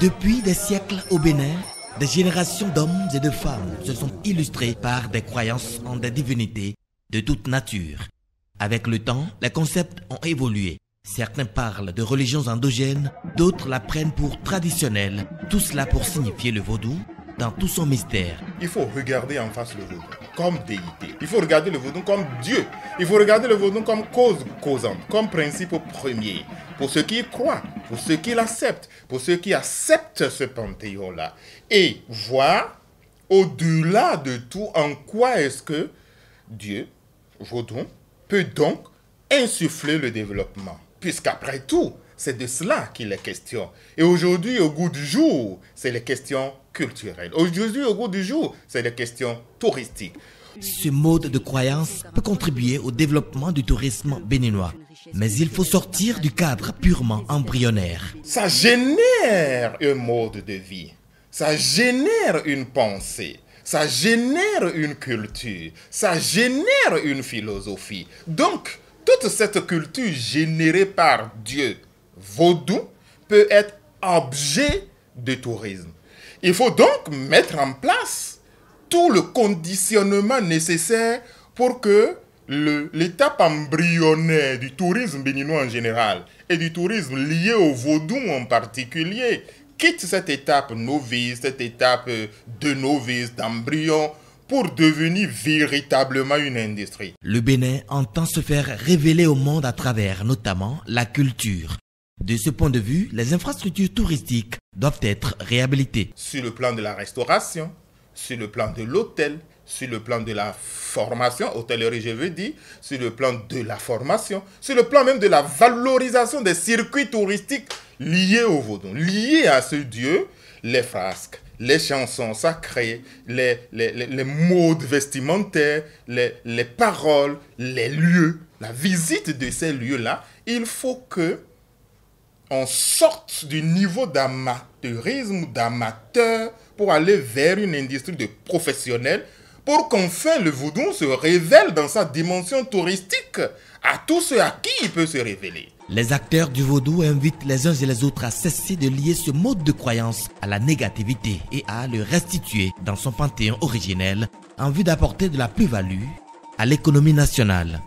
Depuis des siècles au Bénin, des générations d'hommes et de femmes se sont illustrés par des croyances en des divinités de toute nature. Avec le temps, les concepts ont évolué. Certains parlent de religions endogènes, d'autres la prennent pour traditionnelle. Tout cela pour signifier le vaudou dans tout son mystère. Il faut regarder en face le vaudou comme déité. Il faut regarder le vaudou comme Dieu. Il faut regarder le vaudou comme cause causante, comme principe premier. Pour ceux qui y croient, pour ceux qui l'acceptent, pour ceux qui acceptent ce panthéon-là. Et voir au-delà de tout en quoi est-ce que Dieu, vaudou, peut donc insuffler le développement. Puisqu'après tout, c'est de cela qu'il est question. Et aujourd'hui, au goût du jour, c'est les questions culturelles. Aujourd'hui, au goût du jour, c'est les questions touristiques. Ce mode de croyance peut contribuer au développement du tourisme béninois. Mais il faut sortir du cadre purement embryonnaire. Ça génère un mode de vie. Ça génère une pensée. Ça génère une culture. Ça génère une philosophie. Donc, toute cette culture générée par Dieu, vaudou, peut être objet de tourisme. Il faut donc mettre en place tout le conditionnement nécessaire pour que l'étape embryonnaire du tourisme béninois en général et du tourisme lié au vaudou en particulier quitte cette étape novice, cette étape de novice, d'embryon, pour devenir véritablement une industrie. Le Bénin entend se faire révéler au monde à travers notamment la culture. De ce point de vue, les infrastructures touristiques doivent être réhabilitées. Sur le plan de la restauration, sur le plan de l'hôtel, sur le plan de la formation, hôtellerie je veux dire, sur le plan de la formation, sur le plan même de la valorisation des circuits touristiques liés au vaudou, liés à ce dieu, les frasques, les chansons sacrées, les modes vestimentaires, les paroles, les lieux, la visite de ces lieux-là. Il faut que on sorte du niveau d'amateurisme ou d'amateur pour aller vers une industrie de professionnels, pour qu'enfin le vaudou se révèle dans sa dimension touristique à tous ceux à qui il peut se révéler. Les acteurs du vaudou invitent les uns et les autres à cesser de lier ce mode de croyance à la négativité et à le restituer dans son panthéon originel en vue d'apporter de la plus-value à l'économie nationale.